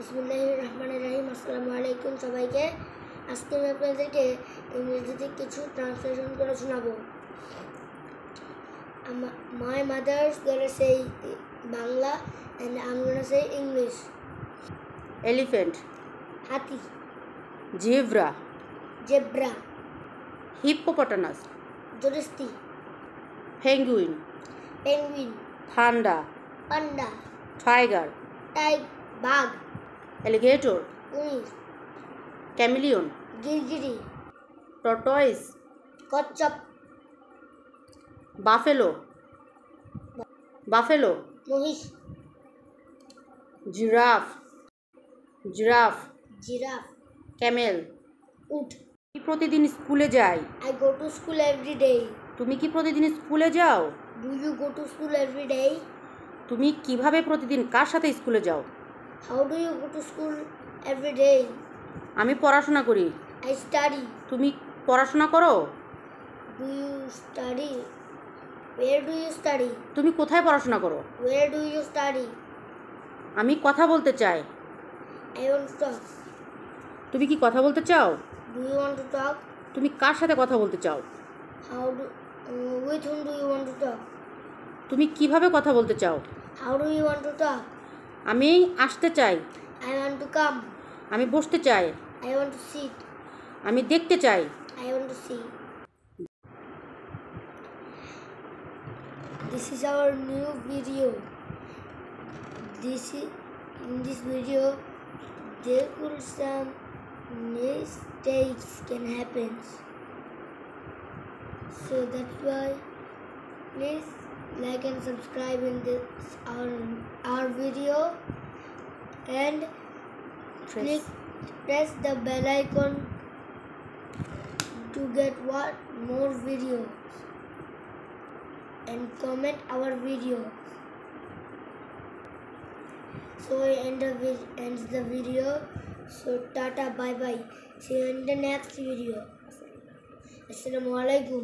বিসমিল্লাহির রহমানির রহিম। আসসালামু আলাইকুম সবাইকে। আজকে আমি আপনাদেরকে ইংরেজিতে কিছু ট্রান্সলেশন করে শোনাবো। My mother's gonna say Bangla and I'm gonna say English. Elephant, হাতি, zebra, zebra, hippopotamus, জলস্থি, penguin, penguin, panda, পান্ডা, tiger, বাঘ, alligator, কুমির, chameleon, গিরগিটি, tortoise, কচ্ছপ, buffalo, মহিষ, giraffe, জিরাফ, camel. উট। আমি প্রতিদিন স্কুলে যাই। I go to school every day. তুমি কি প্রতিদিন স্কুলে যাও? Do you go to school every day? তুমি কিভাবে প্রতিদিন কার সাথে স্কুলে যাও? How do you go to school every day? আমি পড়াশোনা করি। I study. তুমি পড়াশোনা করো? Do you study? Where do you study? তুমি কোথায় পড়াশোনা করো? Where do you study? আমি কথা বলতে চাই। I want to talk. তুমি কি কথা বলতে চাও? Do you want to talk? তুমি কার সাথে কথা বলতে চাও? With whom do you want to talk? তুমি কিভাবে কথা বলতে চাও? How do you want to talk? আমি আসতে চাই। I want to come. আমি বসতে চাই। I want to sit. আমি দেখতে চাই। I want to see. This is our new video. In this video there could some mistakes can happen. So that's why please like and subscribe in this our video and press the bell icon to get more videos and comment our video. So ends the video. So tata, bye bye. See you in the next video. Assalamu alaikum.